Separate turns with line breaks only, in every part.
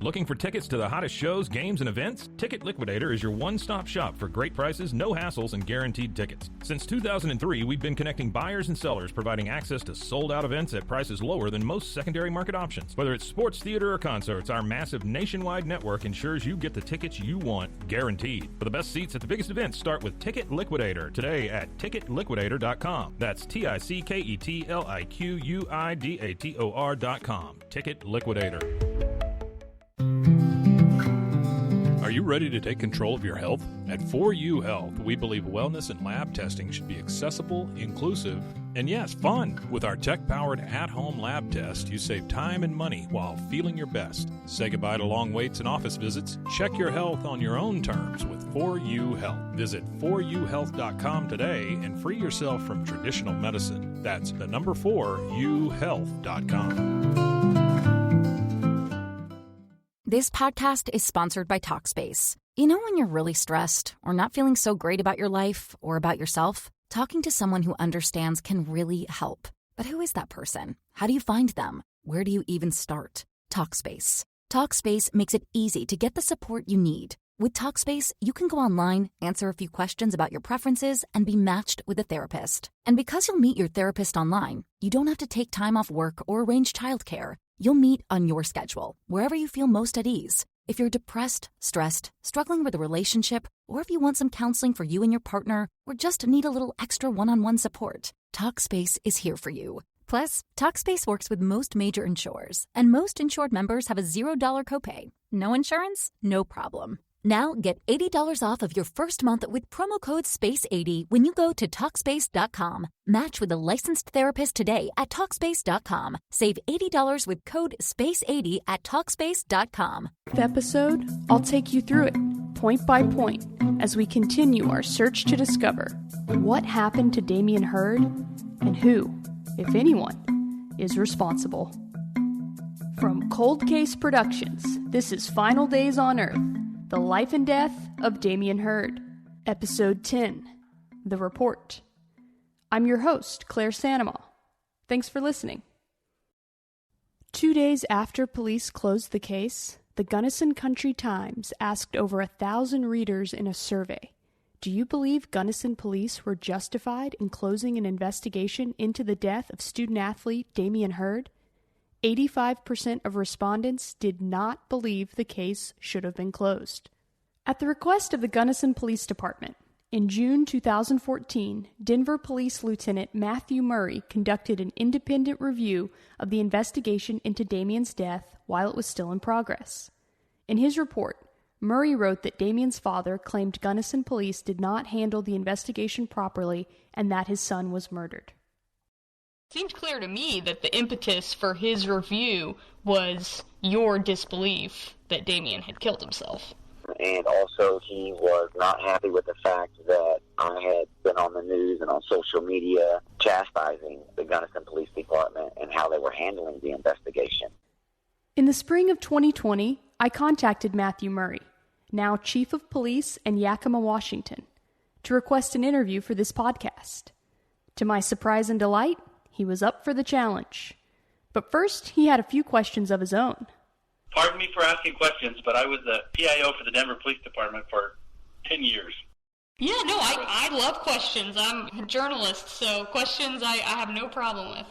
Looking for tickets to the hottest shows, games, and events? Ticket Liquidator is your one-stop shop for great prices, no hassles, and guaranteed tickets. Since 2003, we've been connecting buyers and sellers, providing access to sold-out events at prices lower than most secondary market options. Whether it's sports, theater, or concerts, our massive nationwide network ensures you get the tickets you want, guaranteed. For the best seats at the biggest events, start with Ticket Liquidator today at ticketliquidator.com. That's TICKETLIQUIDATOR.com. Ticket Liquidator.
Are you ready to take control of your health? At 4U Health, we believe wellness and lab testing should be accessible, inclusive, and yes, fun. With our tech-powered at-home lab test, you save time and money while feeling your best. Say goodbye to long waits and office visits. Check your health on your own terms with 4U Health. Visit 4uhealth.com today and free yourself from traditional medicine. That's the number 4uhealth.com.
This podcast is sponsored by Talkspace. You know when you're really stressed or not feeling so great about your life or about yourself? Talking to someone who understands can really help. But who is that person? How do you find them? Where do you even start? Talkspace. Talkspace makes it easy to get the support you need. With Talkspace, you can go online, answer a few questions about your preferences, and be matched with a therapist. And because you'll meet your therapist online, you don't have to take time off work or arrange childcare. You'll meet on your schedule, wherever you feel most at ease. If you're depressed, stressed, struggling with a relationship, or if you want some counseling for you and your partner, or just need a little extra one-on-one support, Talkspace is here for you. Plus, Talkspace works with most major insurers, and most insured members have a $0 copay. No insurance? No problem. Now get $80 off of your first month with promo code SPACE80 when you go to Talkspace.com. Match with a licensed therapist today at Talkspace.com. Save $80 with code SPACE80 at Talkspace.com.
This episode, I'll take you through it, point by point, as we continue our search to discover what happened to Dammion Hurd and who, if anyone, is responsible. From Cold Case Productions, this is Final Days on Earth. The Life and Death of Dammion Hurd. Episode 10, The Report. I'm your host, Claire Sanema. Thanks for listening. 2 days after police closed the case, the Gunnison Country Times asked over 1,000 readers in a survey, do you believe Gunnison police were justified in closing an investigation into the death of student-athlete Dammion Hurd? 85% of respondents did not believe the case should have been closed. At the request of the Gunnison Police Department, in June 2014, Denver Police Lieutenant Matthew Murray conducted an independent review of the investigation into Dammion's death while it was still in progress. In his report, Murray wrote that Dammion's father claimed Gunnison police did not handle the investigation properly and that his son was murdered.
It seemed clear to me that the impetus for his review was your disbelief that Dammion had killed himself.
And also he was not happy with the fact that I had been on the news and on social media chastising the Gunnison Police Department and how they were handling the investigation.
In the spring of 2020, I contacted Matthew Murray, now Chief of Police in Yakima, Washington, to request an interview for this podcast. To my surprise and delight, he was up for the challenge. But first, he had a few questions of his own.
Pardon me for asking questions, but I was the PIO for the Denver Police Department for 10 years.
Yeah, no, I love questions. I'm a journalist, so questions I have no problem with.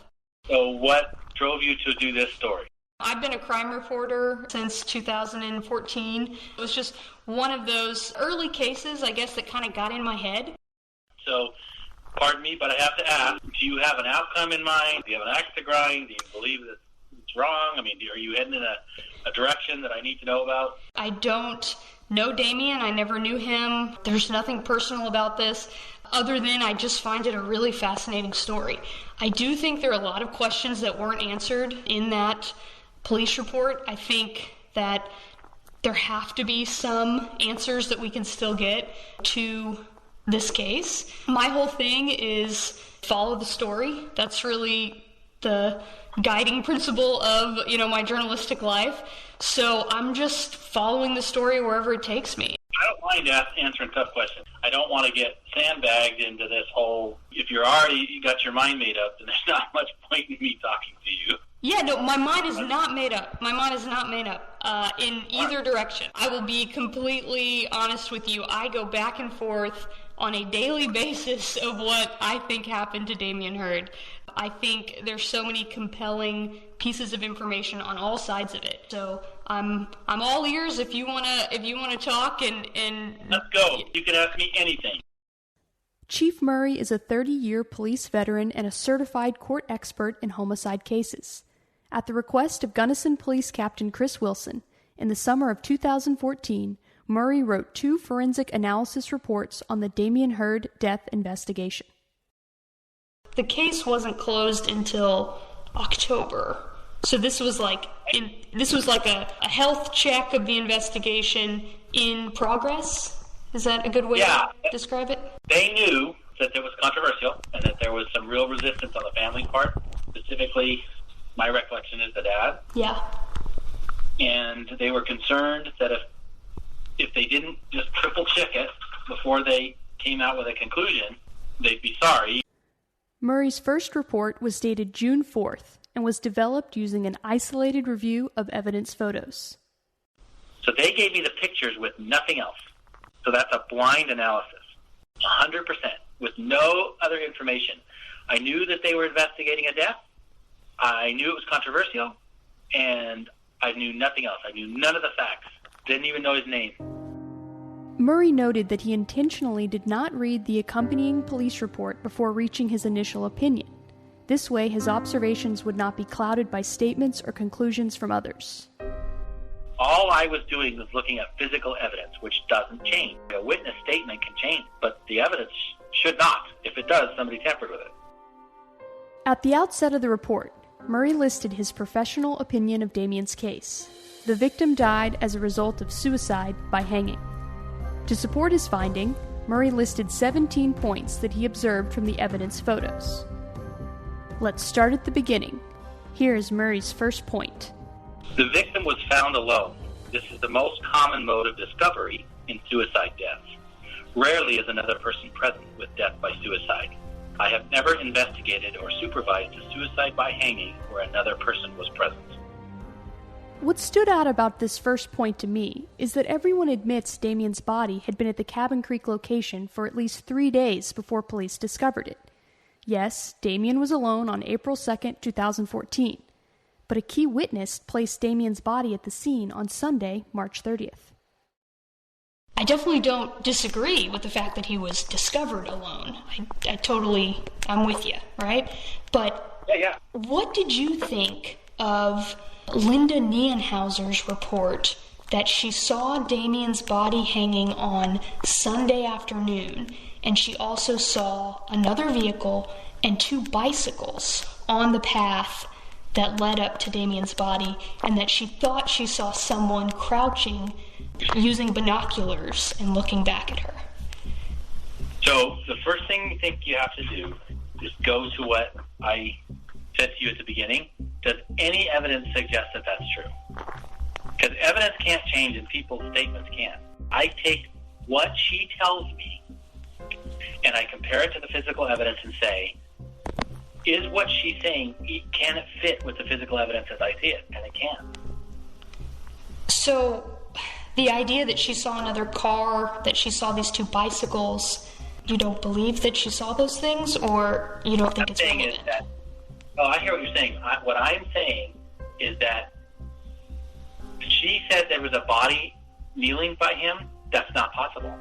So what drove you to do this story?
I've been a crime reporter since 2014. It was just one of those early cases, I guess, that kind of got in my head.
So, pardon me, but I have to ask, do you have an outcome in mind? Do you have an axe to grind? Do you believe that it's wrong? I mean, are you heading in a direction that I need to know about?
I don't know Dammion. I never knew him. There's nothing personal about this other than I just find it a really fascinating story. I do think there are a lot of questions that weren't answered in that police report. I think that there have to be some answers that we can still get to this case. My whole thing is follow the story. That's really the guiding principle of, my journalistic life. So I'm just following the story wherever it takes me.
I don't mind answering tough questions. I don't want to get sandbagged into this whole, if you're already got your mind made up, then there's not much point in me talking to you.
Yeah, no, my mind is not made up. My mind is not made up in either direction. I will be completely honest with you. I go back and forth on a daily basis of what I think happened to Dammion Hurd. I think there's so many compelling pieces of information on all sides of it. So I'm all ears if you wanna talk and
let's go. You can ask me anything.
Chief Murray is a 30-year police veteran and a certified court expert in homicide cases. At the request of Gunnison Police Captain Chris Wilson, in the summer of 2014, Murray wrote 2 forensic analysis reports on the Dammion Hurd death investigation.
The case wasn't closed until October. So this was like a health check of the investigation in progress. Is that a good way to describe it?
They knew that it was controversial and that there was some real resistance on the family part. Specifically, my recollection is the dad.
Yeah.
And they were concerned that if they didn't just triple check it before they came out with a conclusion, they'd be sorry.
Murray's first report was dated June 4th and was developed using an isolated review of evidence photos.
So they gave me the pictures with nothing else. So that's a blind analysis, 100%, with no other information. I knew that they were investigating a death. I knew it was controversial, and I knew nothing else. I knew none of the facts. Didn't even know his name.
Murray noted that he intentionally did not read the accompanying police report before reaching his initial opinion. This way, his observations would not be clouded by statements or conclusions from others.
All I was doing was looking at physical evidence, which doesn't change. A witness statement can change, but the evidence should not. If it does, somebody tampered with it.
At the outset of the report, Murray listed his professional opinion of Dammion's case. The victim died as a result of suicide by hanging. To support his finding, Murray listed 17 points that he observed from the evidence photos. Let's start at the beginning. Here is Murray's first point.
The victim was found alone. This is the most common mode of discovery in suicide deaths. Rarely is another person present with death by suicide. I have never investigated or supervised a suicide by hanging where another person was present.
What stood out about this first point to me is that everyone admits Dammion's body had been at the Cabin Creek location for at least 3 days before police discovered it. Yes, Dammion was alone on April 2nd, 2014, but a key witness placed Dammion's body at the scene on Sunday, March 30th.
I definitely don't disagree with the fact that he was discovered alone. I'm with you, right? But
Yeah.
What did you think of Linda Nienhauser's report that she saw Dammion's body hanging on Sunday afternoon, and she also saw another vehicle and 2 bicycles on the path that led up to Dammion's body, and that she thought she saw someone crouching using binoculars and looking back at her?
So the first thing I think you have to do is go to what I said to you at the beginning. Does any evidence suggest that that's true? Because evidence can't change and people's statements can't. I take what she tells me and I compare it to the physical evidence and say, is what she's saying, can it fit with the physical evidence as I see it? And it can.
So the idea that she saw another car, that she saw these 2 bicycles, you don't believe that she saw those things, or you don't think it's relevant?
I hear what you're saying. What I'm saying is that she said there was a body kneeling by him. That's not possible.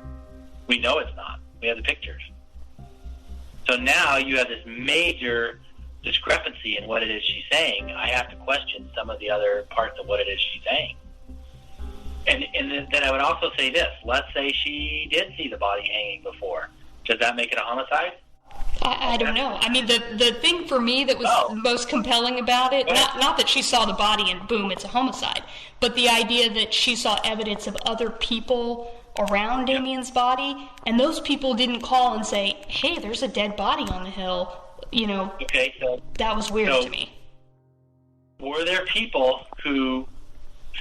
We know it's not. We have the pictures. So now you have this major discrepancy in what it is she's saying. I have to question some of the other parts of what it is she's saying. And then I would also say this. Let's say she did see the body hanging before. Does that make it a homicide?
I don't know. I mean, the thing for me that was most compelling about it, not that she saw the body and boom, it's a homicide, but the idea that she saw evidence of other people around Dammion's body, and those people didn't call and say, hey, there's a dead body on the hill. You know,
okay, so
that was weird to me.
Were there people who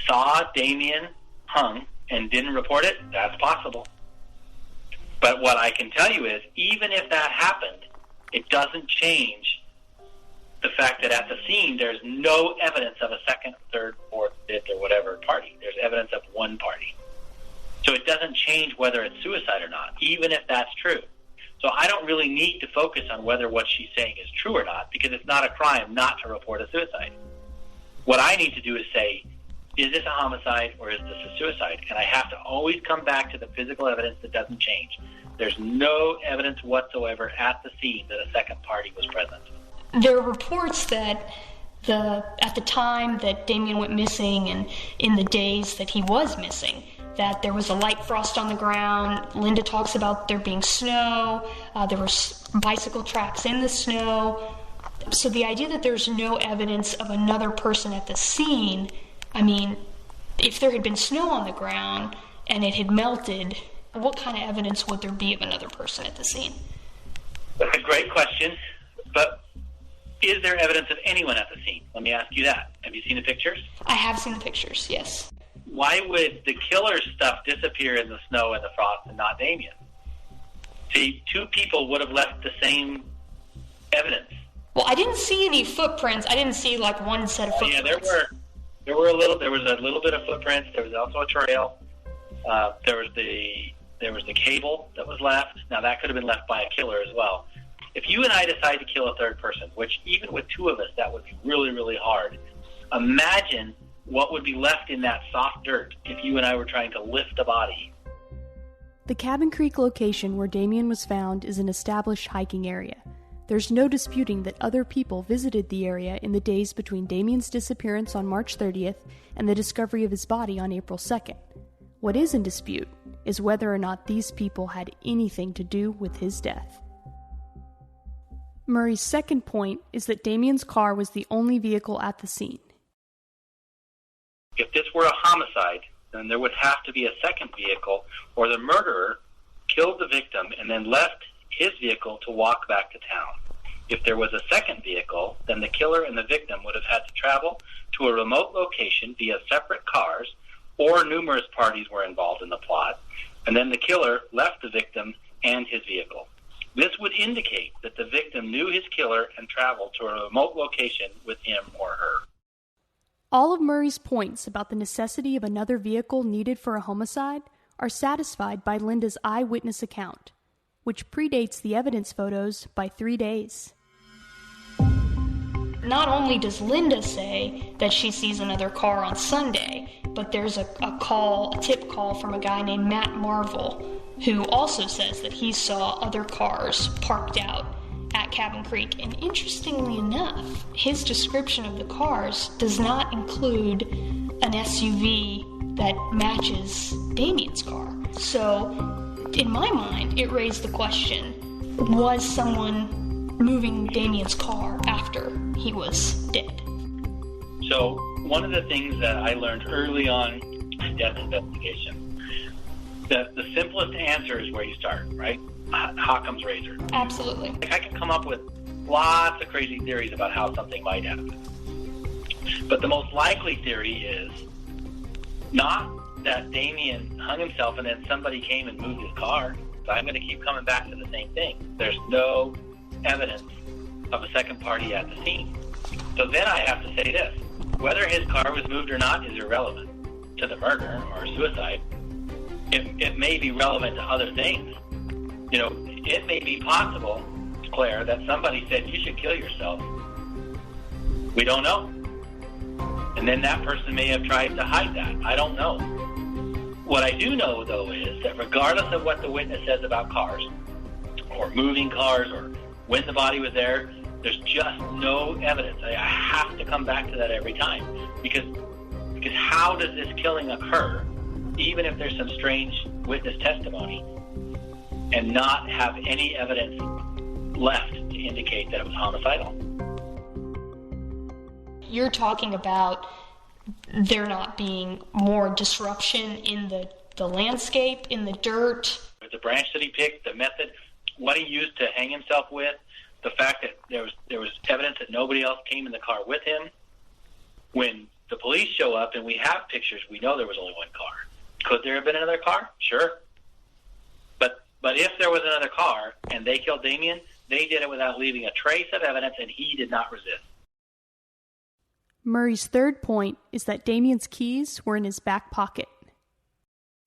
saw Dammion hung and didn't report it? That's possible. But what I can tell you is, even if that happened, it doesn't change the fact that at the scene there's no evidence of a second, third, fourth, fifth, or whatever party. There's evidence of one party. So it doesn't change whether it's suicide or not, even if that's true. So I don't really need to focus on whether what she's saying is true or not, because it's not a crime not to report a suicide. What I need to do is say, is this a homicide or is this a suicide? And I have to always come back to the physical evidence that doesn't change. There's no evidence whatsoever at the scene that a second party was present.
There are reports that at the time that Dammion went missing and in the days that he was missing, that there was a light frost on the ground. Linda talks about there being snow. There were bicycle tracks in the snow. So the idea that there's no evidence of another person at the scene, I mean, if there had been snow on the ground and it had melted, what kind of evidence would there be of another person at the scene?
That's a great question, but is there evidence of anyone at the scene? Let me ask you that. Have you seen the pictures?
I have seen the pictures, yes.
Why would the killer's stuff disappear in the snow and the frost and not Dammion? See, two people would have left the same evidence.
Well, I didn't see any footprints. I didn't see like one set of footprints.
Yeah, there was a little bit of footprints. There was also a trail. There was the cable that was left. Now that could have been left by a killer as well. If you and I decide to kill a third person, which even with two of us, that would be really, really hard. Imagine what would be left in that soft dirt if you and I were trying to lift a body.
The Cabin Creek location where Dammion was found is an established hiking area. There's no disputing that other people visited the area in the days between Dammion's disappearance on March 30th and the discovery of his body on April 2nd. What is in dispute is whether or not these people had anything to do with his death. Murray's second point is that Dammion's car was the only vehicle at the scene.
If this were a homicide, then there would have to be a second vehicle, or the murderer killed the victim and then left his vehicle to walk back to town. If there was a second vehicle, then the killer and the victim would have had to travel to a remote location via separate cars, or numerous parties were involved in the plot, and then the killer left the victim and his vehicle. This would indicate that the victim knew his killer and traveled to a remote location with him or her.
All of Murray's points about the necessity of another vehicle needed for a homicide are satisfied by Linda's eyewitness account, which predates the evidence photos by 3 days.
Not only does Linda say that she sees another car on Sunday, but there's a tip call from a guy named Matt Marvel, who also says that he saw other cars parked out at Cabin Creek. And interestingly enough, his description of the cars does not include an SUV that matches Dammion's car. So, in my mind, it raised the question, was someone moving Dammion's car after he was dead?
So, one of the things that I learned early on in death investigation, the simplest answer is where you start, right? Occam's razor.
Absolutely.
I can come up with lots of crazy theories about how something might happen. But the most likely theory is not that Dammion hung himself and then somebody came and moved his car. So I'm going to keep coming back to the same thing. There's no evidence of a second party at the scene. So then I have to say this. Whether his car was moved or not is irrelevant to the murder or suicide. It may be relevant to other things. You know, it may be possible, Claire, that somebody said you should kill yourself. We don't know. And then that person may have tried to hide that. I don't know. What I do know, though, is that regardless of what the witness says about cars, or moving cars, or when the body was there, there's just no evidence. I have to come back to that every time. Because how does this killing occur, even if there's some strange witness testimony, and not have any evidence left to indicate that it was homicidal?
You're talking about there not being more disruption in the landscape, in the dirt.
The branch that he picked, the method, what he used to hang himself with, the fact that there was evidence that nobody else came in the car with him. When the police show up and we have pictures, we know there was only one car. Could there have been another car? Sure. But if there was another car and they killed Dammion, they did it without leaving a trace of evidence, and he did not resist.
Murray's third point is that Dammion's keys were in his back pocket.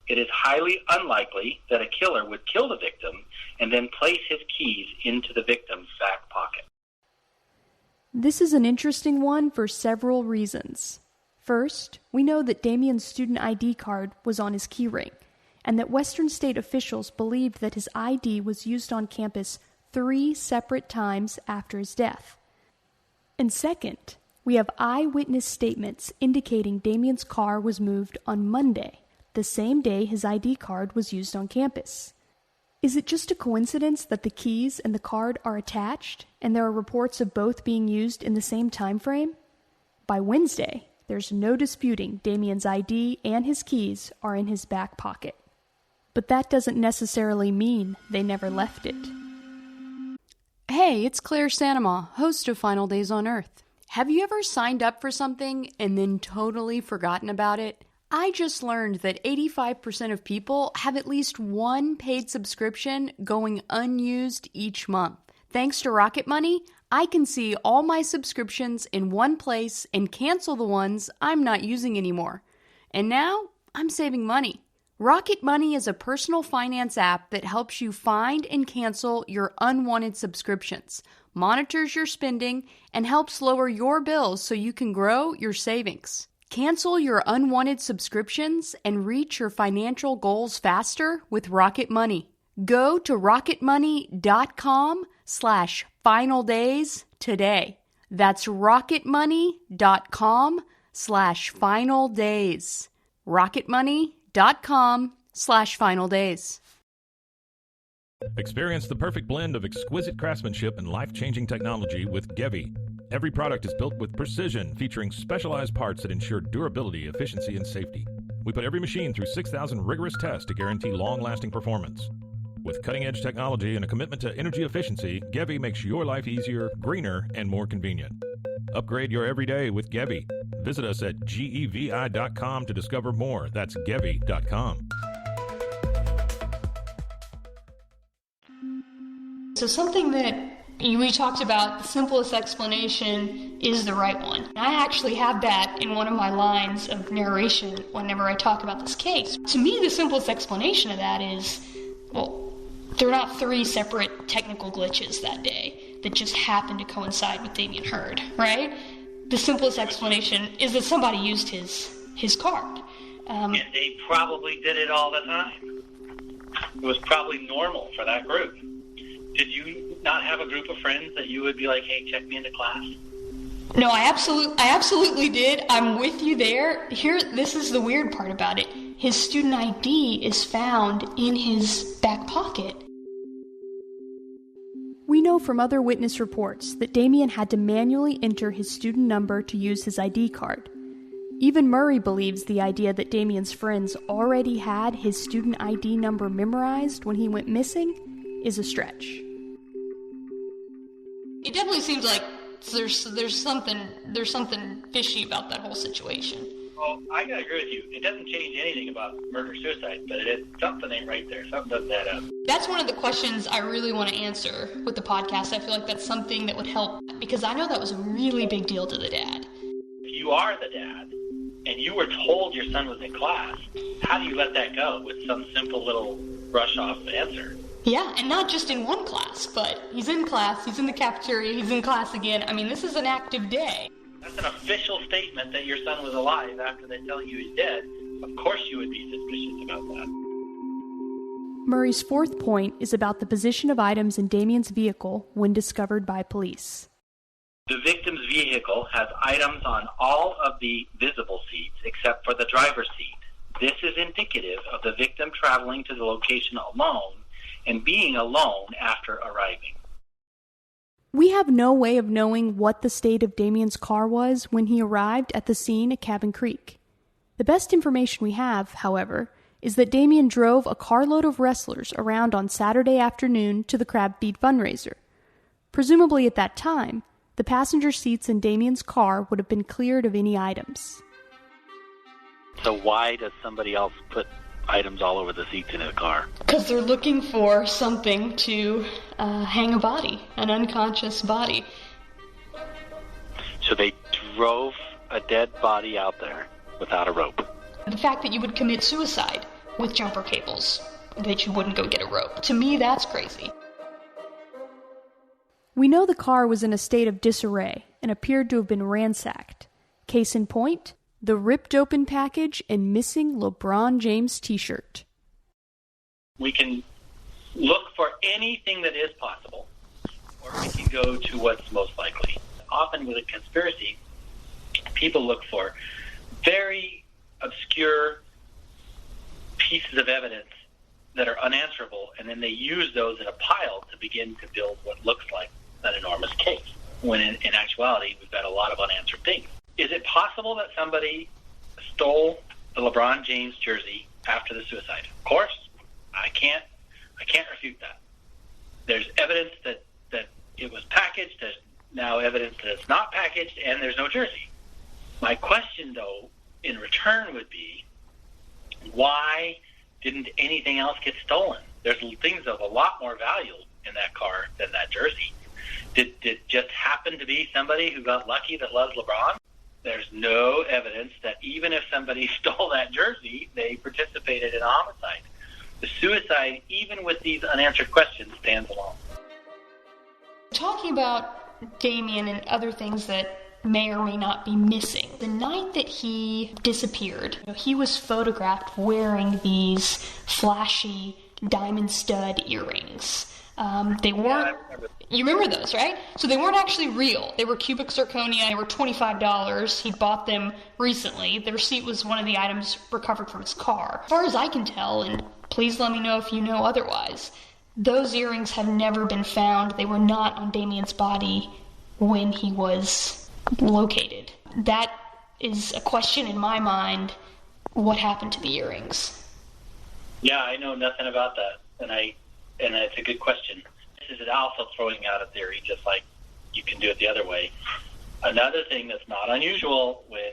It is highly unlikely that a killer would kill the victim and then place his keys into the victim's back pocket.
This is an interesting one for several reasons. First, we know that Dammion's student ID card was on his keyring, and that Western State officials believed that his ID was used on campus 3 separate times after his death. And second, we have eyewitness statements indicating Dammion's car was moved on Monday, the same day his ID card was used on campus. Is it just a coincidence that the keys and the card are attached, and there are reports of both being used in the same time frame? By Wednesday, there's no disputing Dammion's ID and his keys are in his back pocket. But that doesn't necessarily mean they never left it. Hey, it's Claire Sanema, host of Final Days on Earth. Have you ever signed up for something and then totally forgotten about it? I just learned that 85% of people have at least one paid subscription going unused each month. Thanks to Rocket Money, I can see all my subscriptions in one place and cancel the ones I'm not using anymore. And now, I'm saving money. Rocket Money is a personal finance app that helps you find and cancel your unwanted subscriptions, monitors your spending, and helps lower your bills so you can grow your savings. Cancel your unwanted subscriptions and reach your financial goals faster with Rocket Money. Go to rocketmoney.com/finaldays today. That's rocketmoney.com/finaldays. rocketmoney.com/finaldays.
Experience the perfect blend of exquisite craftsmanship and life-changing technology with Gevi. Every product is built with precision, featuring specialized parts that ensure durability, efficiency, and safety. We put every machine through 6,000 rigorous tests to guarantee long-lasting performance. With cutting-edge technology and a commitment to energy efficiency, Gevi makes your life easier, greener, and more convenient. Upgrade your everyday with Gevi. Visit us at gevi.com to discover more. That's gevi.com.
So something that we talked about, the simplest explanation is the right one. I actually have that in one of my lines of narration whenever I talk about this case. To me, the simplest explanation of that is, well, they're not 3 separate technical glitches that day that just happened to coincide with Dammion Hurd, right? The simplest explanation is that somebody used his card.
And they probably did it all the time. It was probably normal for that group. Did you not have a group of friends that you would be like, hey, check me into class?
No, I absolutely did. I'm with you there. Here, this is the weird part about it. His student ID is found in his back pocket.
We know from other witness reports that Dammion had to manually enter his student number to use his ID card. Even Murray believes the idea that Dammion's friends already had his student ID number memorized when he went missing is a stretch.
It definitely seems like there's something fishy about that whole situation.
Well, I gotta agree with you. It doesn't change anything about murder-suicide, but something ain't right there. Something doesn't add up.
That's one of the questions I really want to answer with the podcast. I feel like that's something that would help, because I know that was a really big deal to the dad.
If you are the dad, and you were told your son was in class, how do you let that go with some simple little brush-off answer?
Yeah, and not just in one class, but he's in class, he's in the cafeteria, he's in class again. I mean, this is an active day.
That's an official statement that your son was alive after they tell you he's dead. Of course you would be suspicious about that.
Murray's fourth point is about the position of items in Dammion's vehicle when discovered by police.
The victim's vehicle has items on all of the visible seats except for the driver's seat. This is indicative of the victim traveling to the location alone and being alone after arriving.
We have no way of knowing what the state of Dammion's car was when he arrived at the scene at Cabin Creek. The best information we have, however, is that Dammion drove a carload of wrestlers around on Saturday afternoon to the Crab Feed fundraiser. Presumably at that time, the passenger seats in Dammion's car would have been cleared of any items.
So why does somebody else put items all over the seats in a car?
Because they're looking for something to hang a body, an unconscious body.
So they drove
a dead body out there without a rope.
The fact that you would commit suicide with jumper cables, that you wouldn't go get a rope. To me, that's crazy.
We know the car was in a state of disarray and appeared to have been ransacked. Case in point, the ripped open package and missing LeBron James t-shirt.
We can look for anything that is possible, or we can go to what's most likely. Often with a conspiracy, people look for very obscure pieces of evidence that are unanswerable, and then they use those in a pile to begin to build what looks like an enormous case, when in actuality, we've got a lot of unanswered things. Is it possible that somebody stole the LeBron James jersey after the suicide? Of course. I can't refute that. There's evidence that it was packaged. There's now evidence that it's not packaged, and there's no jersey. My question, though, in return would be, why didn't anything else get stolen? There's things of a lot more value in that car than that jersey. Did it just happen to be somebody who got lucky that loves LeBron? There's no evidence that even if somebody stole that jersey, they participated in a homicide. The suicide, even with these unanswered questions, stands alone.
Talking about Dammion and other things that may or may not be missing. The night that he disappeared, he was photographed wearing these flashy diamond stud earrings. They weren't... You remember those, right? So they weren't actually real. They were cubic zirconia. They were $25. He'd bought them recently. The receipt was one of the items recovered from his car. As far as I can tell, and please let me know if you know otherwise, those earrings have never been found. They were not on Dammion's body when he was located. That is a question in my mind. What happened to the earrings?
Yeah, I know nothing about that, and it's a good question. This is also throwing out a theory, just like you can do it the other way. Another thing that's not unusual when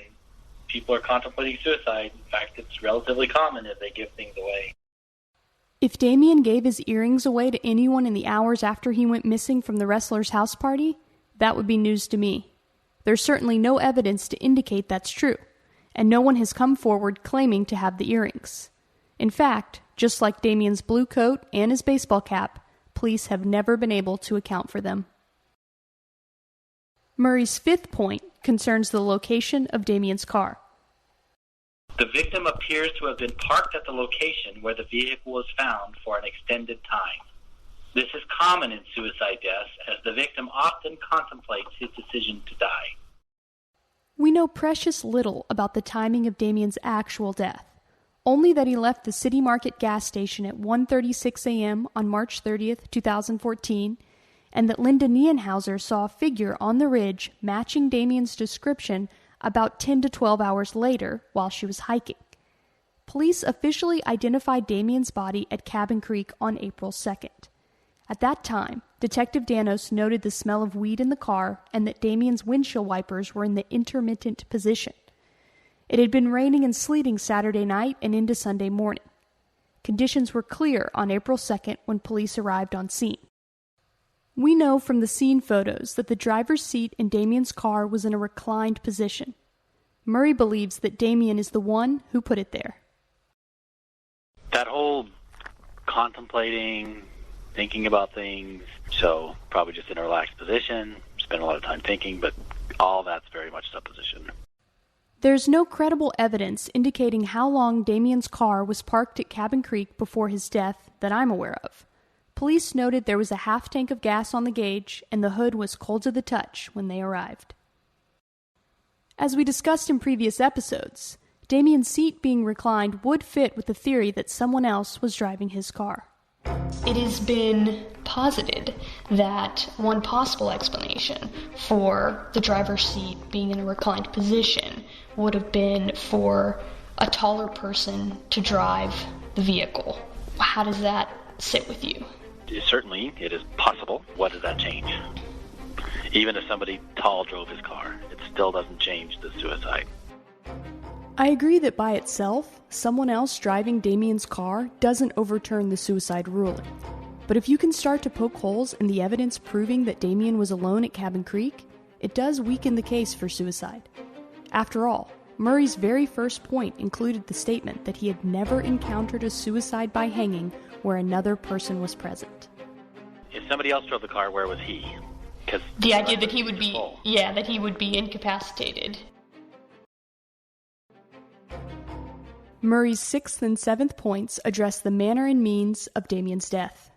people are contemplating suicide, in fact, it's relatively common, is they give things away.
If Dammion gave his earrings away to anyone in the hours after he went missing from the wrestler's house party, that would be news to me. There's certainly no evidence to indicate that's true, and no one has come forward claiming to have the earrings. In fact, just like Dammion's blue coat and his baseball cap, police have never been able to account for them. Murray's fifth point concerns the location of Dammion's car.
The victim appears to have been parked at the location where the vehicle was found for an extended time. This is common in suicide deaths, as the victim often contemplates his decision to die.
We know precious little about the timing of Dammion's actual death, only that he left the City Market gas station at 1:36 a.m. on March 30th, 2014, and that Linda Nienhauser saw a figure on the ridge matching Dammion's description about 10 to 12 hours later while she was hiking. Police officially identified Dammion's body at Cabin Creek on April 2nd. At that time, Detective Danos noted the smell of weed in the car and that Dammion's windshield wipers were in the intermittent position. It had been raining and sleeting Saturday night and into Sunday morning. Conditions were clear on April 2nd when police arrived on scene. We know from the scene photos that the driver's seat in Dammion's car was in a reclined position. Murray believes that Dammion is the one who put it there.
That whole contemplating, thinking about things, so probably just in a relaxed position, spend a lot of time thinking, but all that's very much supposition.
There's no credible evidence indicating how long Dammion's car was parked at Cabin Creek before his death that I'm aware of. Police noted there was a half tank of gas on the gauge and the hood was cold to the touch when they arrived. As we discussed in previous episodes, Dammion's seat being reclined would fit with the theory that someone else was driving his car.
It has been posited that one possible explanation for the driver's seat being in a reclined position would have been for a taller person to drive the vehicle. How does that sit with you?
Certainly, it is possible. What does that change? Even if somebody tall drove his car, it still doesn't change the suicide.
I agree that by itself, someone else driving Dammion's car doesn't overturn the suicide ruling. But if you can start to poke holes in the evidence proving that Dammion was alone at Cabin Creek, it does weaken the case for suicide. After all, Murray's very first point included the statement that he had never encountered a suicide by hanging where another person was present.
If somebody else drove the car, where was he? Because
the idea that he would be, that he would be incapacitated.
Murray's 6th and 7th points address the manner and means of Dammion's death.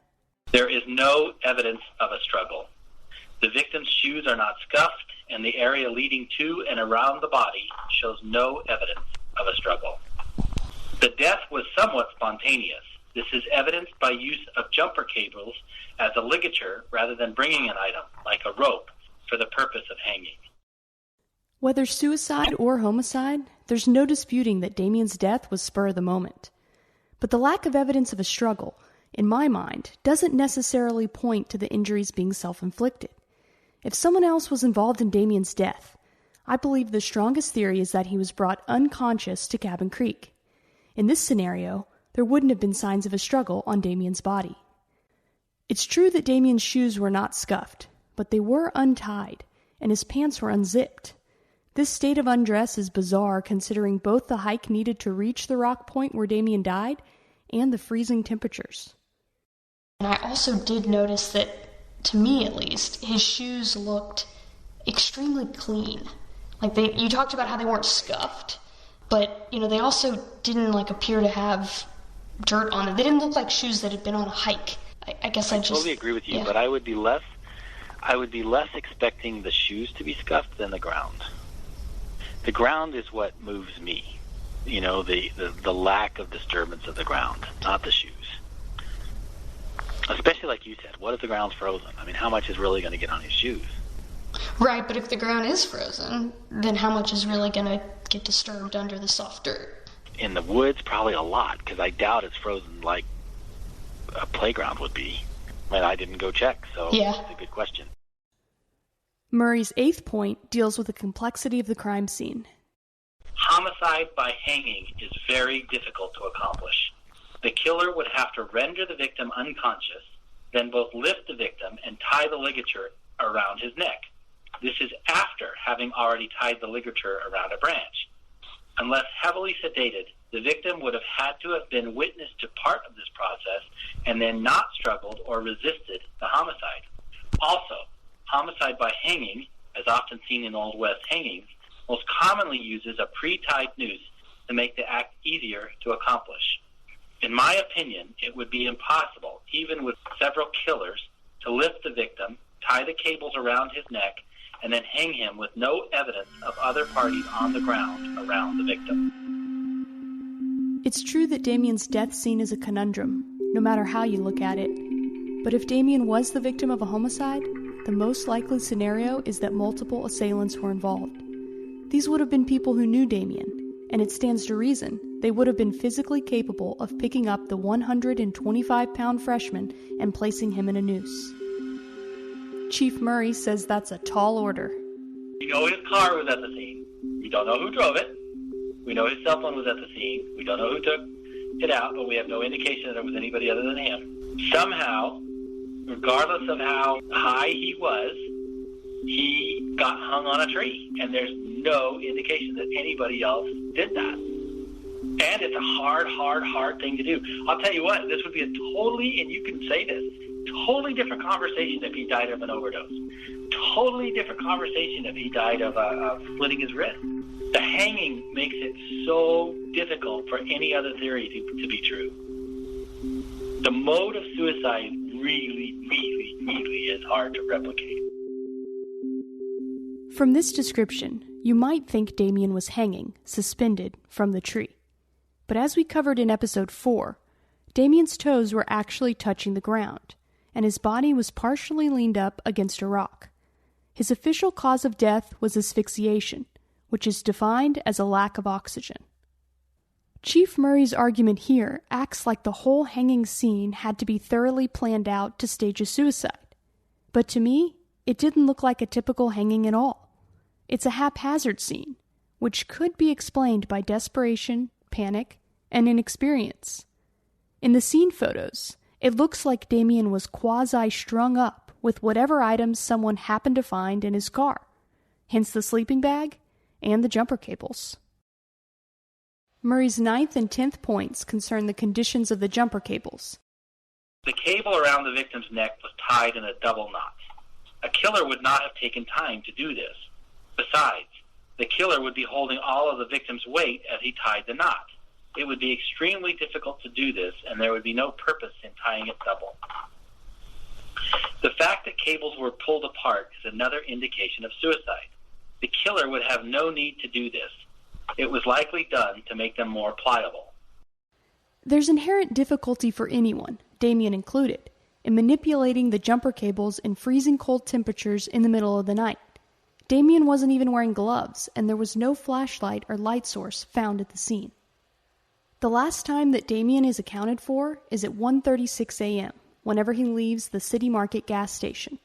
There is no evidence of a struggle. The victim's shoes are not scuffed, and the area leading to and around the body shows no evidence of a struggle. The death was somewhat spontaneous. This is evidenced by use of jumper cables as a ligature rather than bringing an item, like a rope, for the purpose of hanging.
Whether suicide or homicide, there's no disputing that Dammion's death was spur of the moment. But the lack of evidence of a struggle, in my mind, doesn't necessarily point to the injuries being self-inflicted. If someone else was involved in Dammion's death, I believe the strongest theory is that he was brought unconscious to Cabin Creek. In this scenario, there wouldn't have been signs of a struggle on Dammion's body. It's true that Dammion's shoes were not scuffed, but they were untied, and his pants were unzipped. This state of undress is bizarre considering both the hike needed to reach the rock point where Dammion died and the freezing temperatures.
And I also did notice that, to me at least, his shoes looked extremely clean. Like you talked about how they weren't scuffed, but they also didn't appear to have dirt on them. They didn't look like shoes that had been on a hike. I guess I
totally agree with you, but I would be less expecting the shoes to be scuffed than the ground. The ground is what moves me. The lack of disturbance of the ground, not the shoes. Especially like you said, what if the ground's frozen? I mean, how much is really going to get on his shoes?
Right, but if the ground is frozen, then how much is really going to get disturbed under the soft dirt?
In the woods, probably a lot, because I doubt it's frozen like a playground would be. I didn't go check, so It's a good question.
Murray's 8th point deals with the complexity of the crime scene.
Homicide by hanging is very difficult to accomplish. The killer would have to render the victim unconscious, then both lift the victim and tie the ligature around his neck. This is after having already tied the ligature around a branch. Unless heavily sedated, the victim would have had to have been witness to part of this process and then not struggled or resisted the homicide. Also, homicide by hanging, as often seen in Old West hangings, most commonly uses a pre-tied noose to make the act easier to accomplish. In my opinion, it would be impossible, even with several killers, to lift the victim, tie the cables around his neck, and then hang him with no evidence of other parties on the ground around the victim.
It's true that Dammion's death scene is a conundrum, no matter how you look at it. But if Dammion was the victim of a homicide, the most likely scenario is that multiple assailants were involved. These would have been people who knew Dammion, and it stands to reason they would have been physically capable of picking up the 125-pound freshman and placing him in a noose. Chief Murray says that's a tall order.
We know his car was at the scene. We don't know who drove it. We know his cell phone was at the scene. We don't know who took it out, but we have no indication that it was anybody other than him. Somehow, regardless of how high he was, he got hung on a tree, and there's no indication that anybody else did that. And it's a hard thing to do. I'll tell you what, this would be a totally, and you can say this, totally different conversation if he died of an overdose. Totally different conversation if he died of splitting his wrist. The hanging makes it so difficult for any other theory to be true. The mode of suicide really is hard to replicate.
From this description, you might think Dammion was hanging, suspended, from the tree. But as we covered in episode 4, Dammion's toes were actually touching the ground, and his body was partially leaned up against a rock. His official cause of death was asphyxiation, which is defined as a lack of oxygen. Chief Murray's argument here acts like the whole hanging scene had to be thoroughly planned out to stage a suicide. But to me, it didn't look like a typical hanging at all. It's a haphazard scene, which could be explained by desperation, panic, and inexperience. In the scene photos, it looks like Dammion was quasi-strung up with whatever items someone happened to find in his car, hence the sleeping bag and the jumper cables. Murray's 9th and 10th points concern the conditions of the jumper cables.
The cable around the victim's neck was tied in a double knot. A killer would not have taken time to do this. Besides, the killer would be holding all of the victim's weight as he tied the knot. It would be extremely difficult to do this, and there would be no purpose in tying it double. The fact that cables were pulled apart is another indication of suicide. The killer would have no need to do this. It was likely done to make them more pliable.
There's inherent difficulty for anyone, Dammion included, in manipulating the jumper cables in freezing cold temperatures in the middle of the night. Dammion wasn't even wearing gloves, and there was no flashlight or light source found at the scene. The last time that Dammion is accounted for is at 1:36 a.m., whenever he leaves the City Market gas station.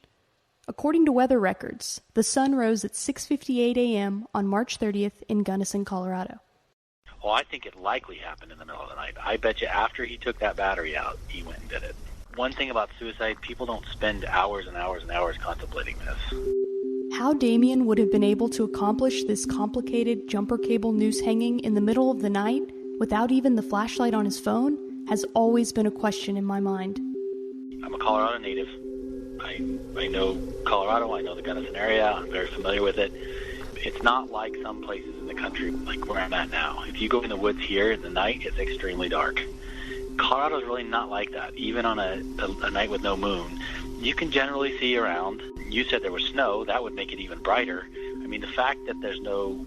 According to weather records, the sun rose at 6:58 a.m. on March 30th in Gunnison, Colorado.
Oh, I think it likely happened in the middle of the night. I bet you after he took that battery out, he went and did it. One thing about suicide, people don't spend hours and hours and hours contemplating this.
How Dammion would have been able to accomplish this complicated jumper cable noose hanging in the middle of the night without even the flashlight on his phone has always been a question in my mind.
I'm a Colorado native. I know Colorado, I know the Gunnison area, I'm very familiar with it. It's not like some places in the country like where I'm at now. If you go in the woods here in the night, it's extremely dark. Colorado's really not like that. Even on a night with no moon, you can generally see around. You said there was snow, that would make it even brighter. I mean, the fact that there's no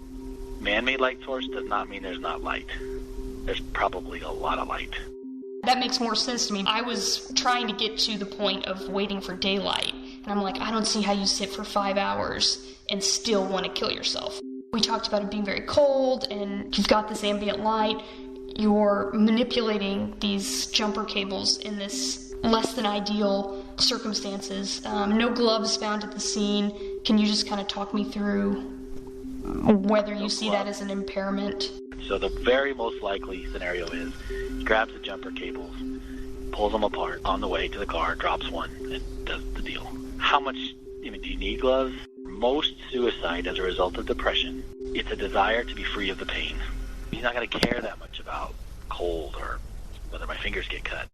man-made light source does not mean there's not light. There's probably a lot of light.
That makes more sense to me. I was trying to get to the point of waiting for daylight, and I'm like, I don't see how you sit for 5 hours and still want to kill yourself. We talked about it being very cold, and you've got this ambient light. You're manipulating these jumper cables in this less than ideal circumstances. No gloves found at the scene. Can you just kind of talk me through whether you see that as an impairment?
So the very most likely scenario is he grabs the jumper cables, pulls them apart on the way to the car, drops one, and does the deal. How much, do you need gloves? Most suicide as a result of depression, it's a desire to be free of the pain. He's not going to care that much about cold or whether my fingers get cut.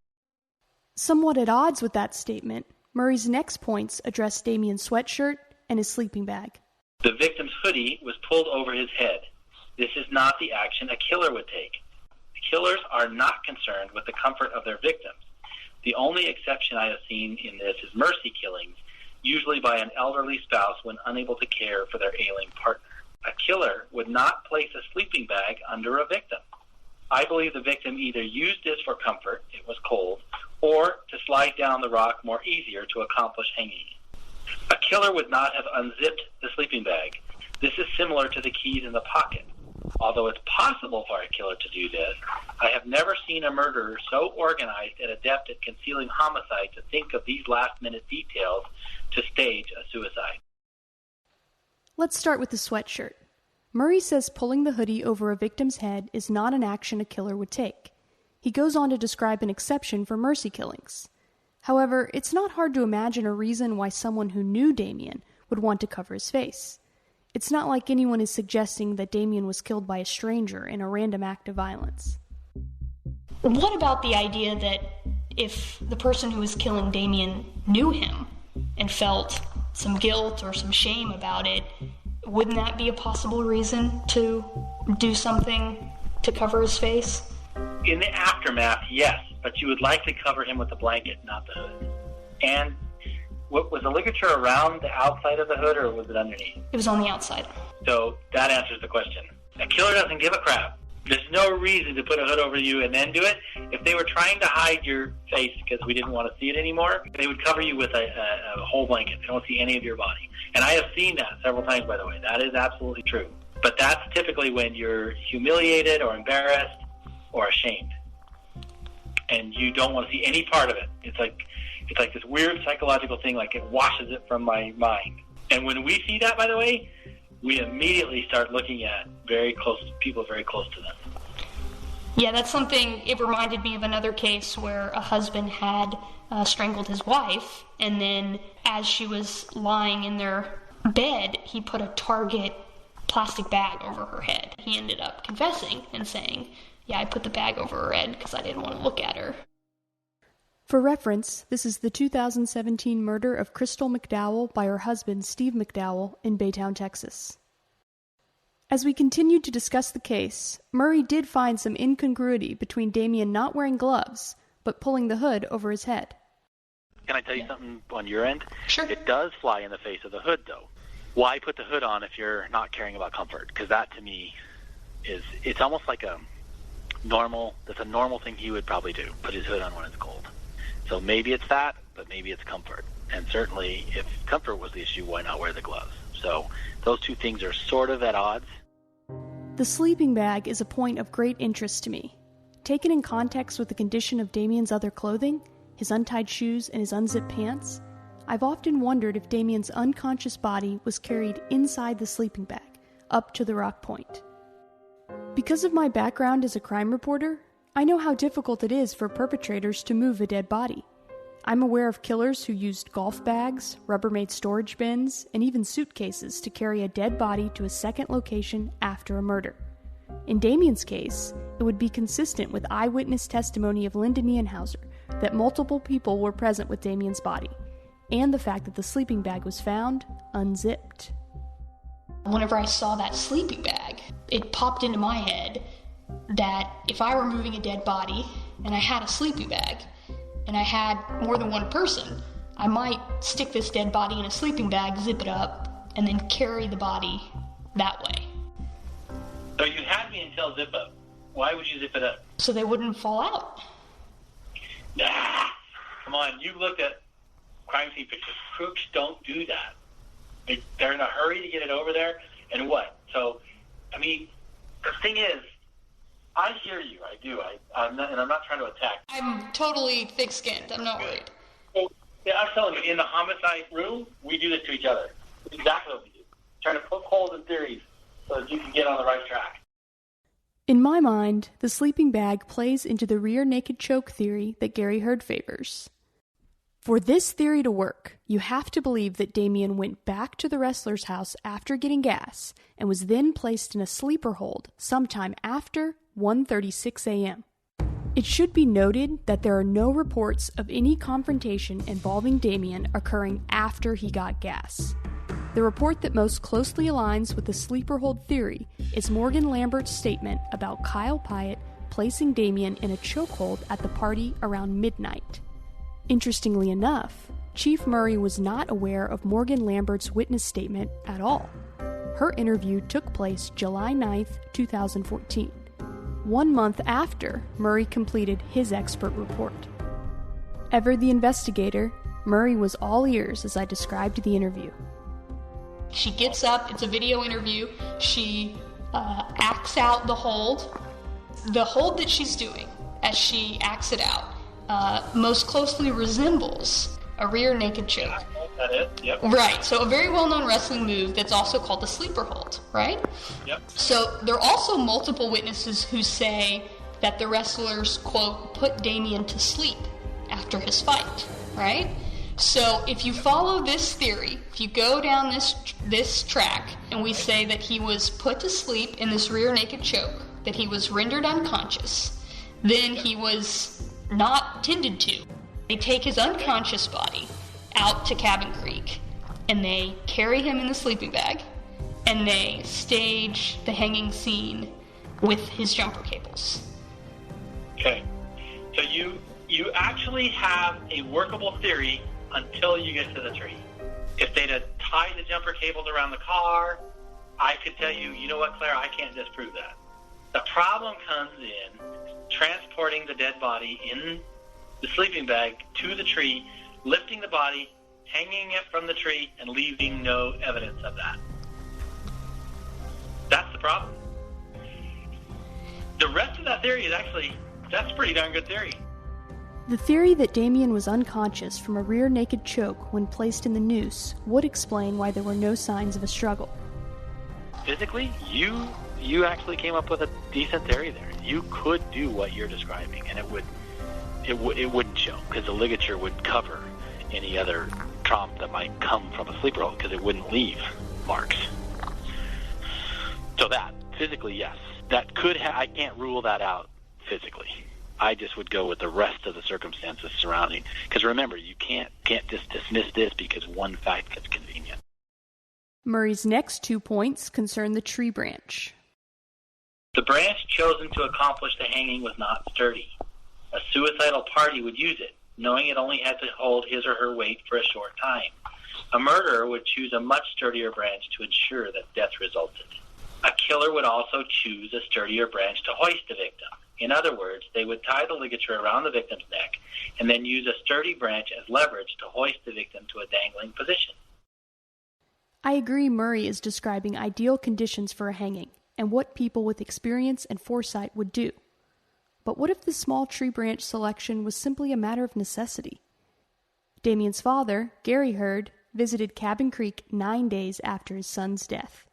Somewhat at odds with that statement, Murray's next points address Dammion's sweatshirt and his sleeping bag.
The victim's hoodie was pulled over his head. This is not the action a killer would take. Killers are not concerned with the comfort of their victims. The only exception I have seen in this is mercy killings, usually by an elderly spouse when unable to care for their ailing partner. A killer would not place a sleeping bag under a victim. I believe the victim either used this for comfort, it was cold, or to slide down the rock more easier to accomplish hanging. A killer would not have unzipped the sleeping bag. This is similar to the keys in the pocket. Although it's possible for a killer to do this, I have never seen a murderer so organized and adept at concealing homicide to think of these last-minute details to stage a suicide.
Let's start with the sweatshirt. Murray says pulling the hoodie over a victim's head is not an action a killer would take. He goes on to describe an exception for mercy killings. However, it's not hard to imagine a reason why someone who knew Dammion would want to cover his face. It's not like anyone is suggesting that Dammion was killed by a stranger in a random act of violence.
What about the idea that if the person who was killing Dammion knew him and felt some guilt or some shame about it, wouldn't that be a possible reason to do something to cover his face?
In the aftermath, yes, but you would likely cover him with a blanket, not the hood. And was the ligature around the outside of the hood, or was it underneath?
It was on the outside.
So that answers the question. A killer doesn't give a crap. There's no reason to put a hood over you and then do it. If they were trying to hide your face because we didn't want to see it anymore, they would cover you with a whole blanket. They don't see any of your body. And I have seen that several times, by the way. That is absolutely true. But that's typically when you're humiliated or embarrassed or ashamed. And you don't want to see any part of it. It's like this weird psychological thing, like it washes it from my mind. And when we see that, by the way, we immediately start looking at people very close to them.
Yeah, that's something, it reminded me of another case where a husband had strangled his wife, and then as she was lying in their bed, he put a target plastic bag over her head. He ended up confessing and saying, yeah, I put the bag over her head because I didn't want to look at her.
For reference, this is the 2017 murder of Crystal McDowell by her husband, Steve McDowell, in Baytown, Texas. As we continued to discuss the case, Murray did find some incongruity between Dammion not wearing gloves, but pulling the hood over his head.
Can I tell you something on your end?
Sure.
It does fly in the face of the hood, though. Why put the hood on if you're not caring about comfort? Because that, to me, it's almost like that's a normal thing he would probably do, put his hood on when it's cold. So maybe it's that, but maybe it's comfort. And certainly, if comfort was the issue, why not wear the gloves? So those two things are sort of at odds.
The sleeping bag is a point of great interest to me. Taken in context with the condition of Dammion's other clothing, his untied shoes and his unzipped pants, I've often wondered if Dammion's unconscious body was carried inside the sleeping bag, up to the rock point. Because of my background as a crime reporter, I know how difficult it is for perpetrators to move a dead body. I'm aware of killers who used golf bags, Rubbermaid storage bins, and even suitcases to carry a dead body to a second location after a murder. In Dammion's case, it would be consistent with eyewitness testimony of Linda Nienhauser that multiple people were present with Dammion's body, and the fact that the sleeping bag was found unzipped.
Whenever I saw that sleeping bag, it popped into my head that if I were moving a dead body and I had a sleeping bag and I had more than one person, I might stick this dead body in a sleeping bag, zip it up, and then carry the body that way.
So you had me until zip up. Why would you zip it up?
So they wouldn't fall out.
Nah, come on, you looked at crime scene pictures. Crooks don't do that. They're in a hurry to get it over there, and what? So, I mean, the thing is, I hear you, I do, I'm not trying to attack.
I'm totally thick-skinned, I'm not worried.
So, yeah, I'm telling you, in the homicide room, we do this to each other. It's exactly what we do. Trying to poke holes in theories so that you can get on the right track.
In my mind, the sleeping bag plays into the rear naked choke theory that Gary Hurd favors. For this theory to work, you have to believe that Dammion went back to the wrestler's house after getting gas and was then placed in a sleeper hold sometime after 1:36 a.m. It should be noted that there are no reports of any confrontation involving Dammion occurring after he got gas. The report that most closely aligns with the sleeper hold theory is Morgan Lambert's statement about Kyle Pyatt placing Dammion in a chokehold at the party around midnight. Interestingly enough, Chief Murray was not aware of Morgan Lambert's witness statement at all. Her interview took place July 9th, 2014, 1 month after Murray completed his expert report. Ever the investigator, Murray was all ears as I described the interview.
She gets up, it's a video interview, she acts out the hold. The hold that she's doing, as she acts it out, most closely resembles a rear naked choke.
Yeah, that is, yep.
Right, so a very well-known wrestling move that's also called the sleeper hold, right?
Yep.
So there are also multiple witnesses who say that the wrestlers, quote, put Dammion to sleep after his fight, right? So if you follow this theory, if you go down this track, and we say that he was put to sleep in this rear naked choke, that he was rendered unconscious, then he was not tended to. They take his unconscious body out to Cabin Creek, and they carry him in the sleeping bag, and they stage the hanging scene with his jumper cables.
Okay, so you actually have a workable theory until you get to the tree. If they'd have tied the jumper cables around the car, I could tell you, you know what, Claire, I can't disprove that. The problem comes in transporting the dead body in the sleeping bag to the tree, lifting the body, hanging it from the tree, and leaving no evidence of that. That's the problem. The rest of that theory is actually, that's a pretty darn good theory.
The theory that Dammion was unconscious from a rear naked choke when placed in the noose would explain why there were no signs of a struggle.
Physically, you actually came up with a decent theory there. You could do what you're describing, and it wouldn't show, because the ligature would cover any other trauma that might come from a sleeper hold, because it wouldn't leave marks. So that, physically, yes. That could I can't rule that out physically. I just would go with the rest of the circumstances surrounding. Because remember, you can't just dismiss this because one fact gets convenient.
Murray's next 2 points concern the tree branch.
The branch chosen to accomplish the hanging was not sturdy. A suicidal party would use it, knowing it only had to hold his or her weight for a short time. A murderer would choose a much sturdier branch to ensure that death resulted. A killer would also choose a sturdier branch to hoist the victim. In other words, they would tie the ligature around the victim's neck and then use a sturdy branch as leverage to hoist the victim to a dangling position.
I agree Murray is describing ideal conditions for a hanging and what people with experience and foresight would do. But what if the small tree branch selection was simply a matter of necessity? Dammion's father, Gary Hurd, visited Cabin Creek 9 days after his son's death.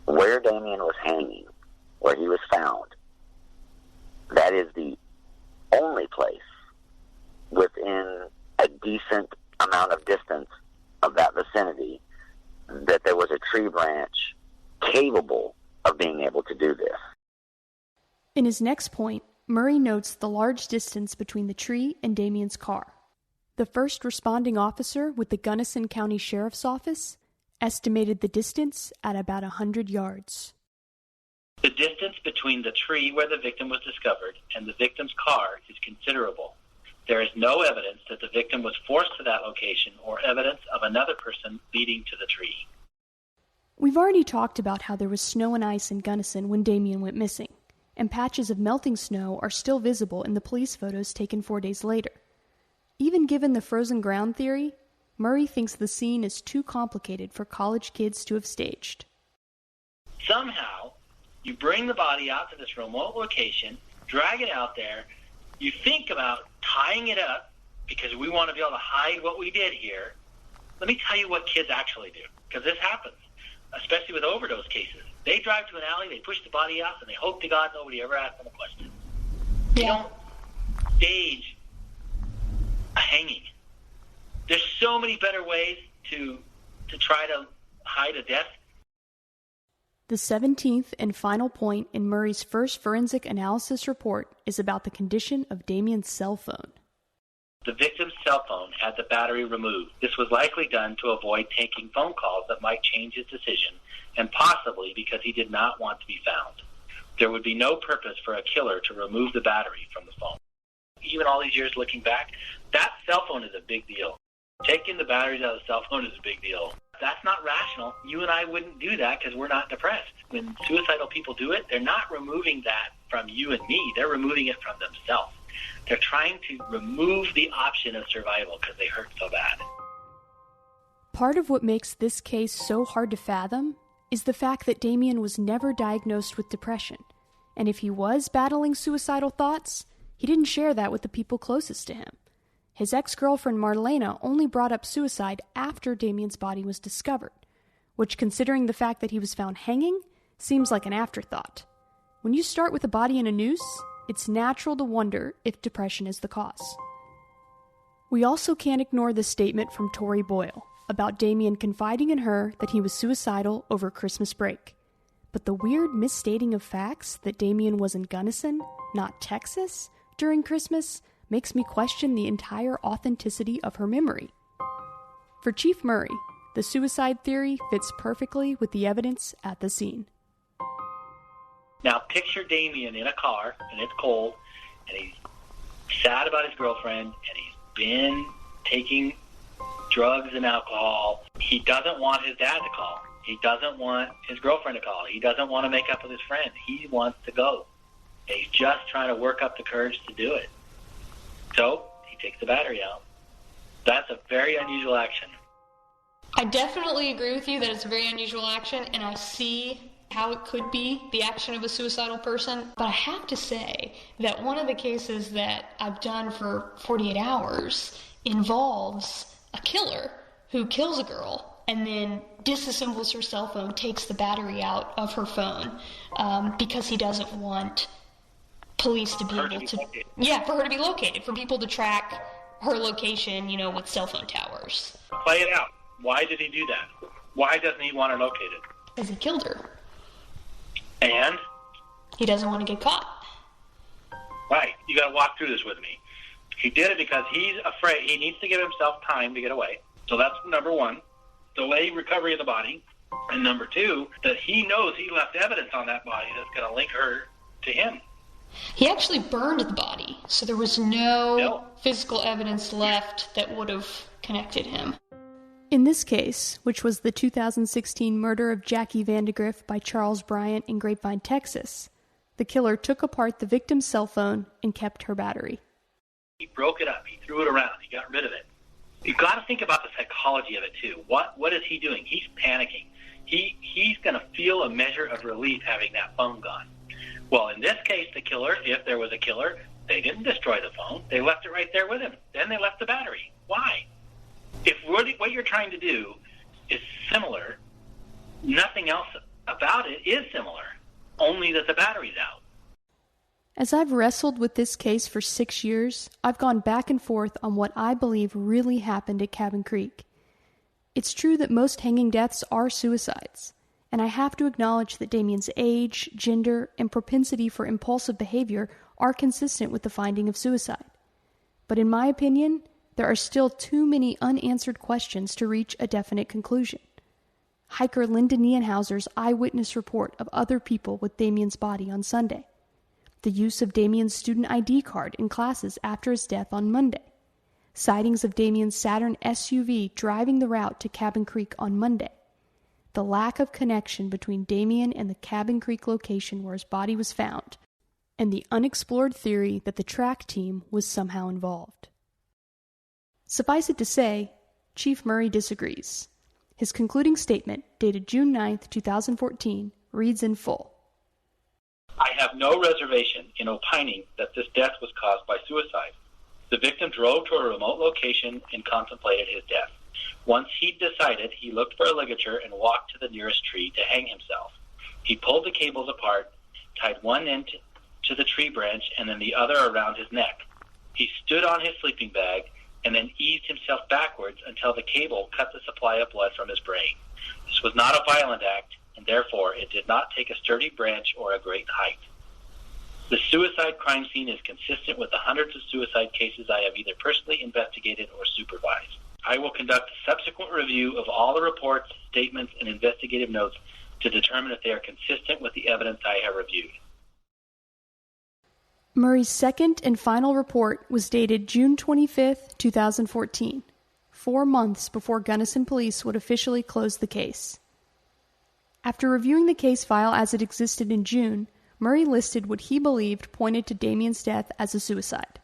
Where Dammion was hanging, where he was found, that is the only place within a decent amount of distance of that vicinity that there was a tree branch capable of being able to do this.
In his next point, Murray notes the large distance between the tree and Dammion's car. The first responding officer with the Gunnison County Sheriff's Office estimated the distance at about 100 yards.
The distance between the tree where the victim was discovered and the victim's car is considerable. There is no evidence that the victim was forced to that location or evidence of another person leading to the tree.
We've already talked about how there was snow and ice in Gunnison when Dammion went missing, and patches of melting snow are still visible in the police photos taken 4 days later. Even given the frozen ground theory, Murray thinks the scene is too complicated for college kids to have staged.
Somehow, you bring the body out to this remote location, drag it out there, you think about tying it up because we want to be able to hide what we did here. Let me tell you what kids actually do, because this happens, especially with overdose cases. They drive to an alley, they push the body out, and they hope to God nobody ever asks them a question. They don't stage a hanging. There's so many better ways to try to hide a death.
The 17th and final point in Murray's first forensic analysis report is about the condition of Dammion's cell phone.
The victim's cell phone had the battery removed. This was likely done to avoid taking phone calls that might change his decision, and possibly because he did not want to be found. There would be no purpose for a killer to remove the battery from the phone. Even all these years looking back, that cell phone is a big deal. Taking the batteries out of the cell phone is a big deal. That's not rational. You and I wouldn't do that because we're not depressed. When suicidal people do it, they're not removing that from you and me. They're removing it from themselves. They're trying to remove the option of survival because they hurt so bad.
Part of what makes this case so hard to fathom is the fact that Dammion was never diagnosed with depression. And if he was battling suicidal thoughts, he didn't share that with the people closest to him. His ex-girlfriend Marlena only brought up suicide after Dammion's body was discovered, which, considering the fact that he was found hanging, seems like an afterthought. When you start with a body in a noose, it's natural to wonder if depression is the cause. We also can't ignore the statement from Tori Boyle about Dammion confiding in her that he was suicidal over Christmas break. But the weird misstating of facts that Dammion was in Gunnison, not Texas, during Christmas makes me question the entire authenticity of her memory. For Chief Murray, the suicide theory fits perfectly with the evidence at the scene.
Now picture Dammion in a car, and it's cold, and he's sad about his girlfriend, and he's been taking drugs and alcohol. He doesn't want his dad to call. He doesn't want his girlfriend to call. He doesn't want to make up with his friend. He wants to go. And he's just trying to work up the courage to do it. So he takes the battery out. That's a very unusual action.
I definitely agree with you that it's a very unusual action, and I see how it could be the action of a suicidal person. But I have to say that one of the cases that I've done for 48 hours involves a killer who kills a girl and then disassembles her cell phone, takes the battery out of her phone because he doesn't want police to be able to, for her to be located, for people to track her location, with cell phone towers.
Play it out. Why did he do that? Why doesn't he want her located?
Because he killed her.
And?
He doesn't want to get caught.
Right. You got to walk through this with me. He did it because he's afraid. He needs to give himself time to get away. So that's number one, delay recovery of the body. And number two, that he knows he left evidence on that body that's going to link her to him.
He actually burned the body, so there was no physical evidence left that would have connected him.
In this case, which was the 2016 murder of Jackie Vandegrift by Charles Bryant in Grapevine, Texas, the killer took apart the victim's cell phone and kept her battery.
He broke it up. He threw it around. He got rid of it. You've got to think about the psychology of it, too. What is he doing? He's panicking. He's going to feel a measure of relief having that phone gone. Well, in this case, the killer, if there was a killer, they didn't destroy the phone. They left it right there with him. Then they left the battery. Why? If what you're trying to do is similar, nothing else about it is similar, only that the battery's out.
As I've wrestled with this case for 6 years, I've gone back and forth on what I believe really happened at Cabin Creek. It's true that most hanging deaths are suicides, and I have to acknowledge that Dammion's age, gender, and propensity for impulsive behavior are consistent with the finding of suicide. But in my opinion, there are still too many unanswered questions to reach a definite conclusion. Hiker Linda Nienhauser's eyewitness report of other people with Dammion's body on Sunday. The use of Dammion's student ID card in classes after his death on Monday. Sightings of Dammion's Saturn SUV driving the route to Cabin Creek on Monday. The lack of connection between Dammion and the Cabin Creek location where his body was found, and the unexplored theory that the track team was somehow involved. Suffice it to say, Chief Murray disagrees. His concluding statement, dated June 9, 2014, reads in full.
I have no reservation in opining that this death was caused by suicide. The victim drove to a remote location and contemplated his death. Once he'd decided, he looked for a ligature and walked to the nearest tree to hang himself. He pulled the cables apart, tied one end to the tree branch and then the other around his neck. He stood on his sleeping bag and then eased himself backwards until the cable cut the supply of blood from his brain. This was not a violent act, and therefore it did not take a sturdy branch or a great height. The suicide crime scene is consistent with the hundreds of suicide cases I have either personally investigated or supervised. I will conduct a subsequent review of all the reports, statements, and investigative notes to determine if they are consistent with the evidence I have reviewed.
Murray's second and final report was dated June 25, 2014, 4 months before Gunnison police would officially close the case. After reviewing the case file as it existed in June, Murray listed what he believed pointed to Dammion's death as a suicide.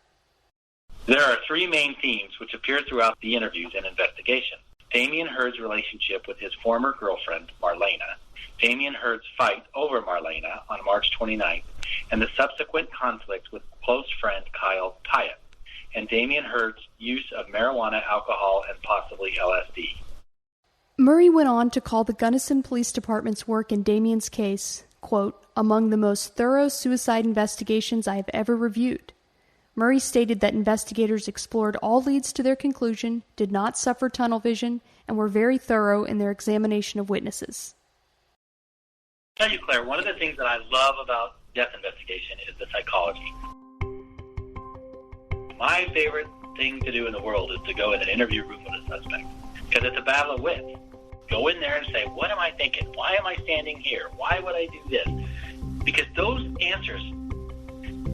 There are three main themes which appear throughout the interviews and investigation. Dammion Hurd's relationship with his former girlfriend, Marlena, Dammion Hurd's fight over Marlena on March 29th, and the subsequent conflict with close friend Kyle Pyatt, and Dammion Hurd's use of marijuana, alcohol, and possibly LSD.
Murray went on to call the Gunnison Police Department's work in Dammion's case, quote, among the most thorough suicide investigations I have ever reviewed. Murray stated that investigators explored all leads to their conclusion, did not suffer tunnel vision, and were very thorough in their examination of witnesses.
I'll tell you, Claire, one of the things that I love about death investigation is the psychology. My favorite thing to do in the world is to go in an interview room with a suspect, because it's a battle of wits. Go in there and say, what am I thinking? Why am I standing here? Why would I do this? Because those answers,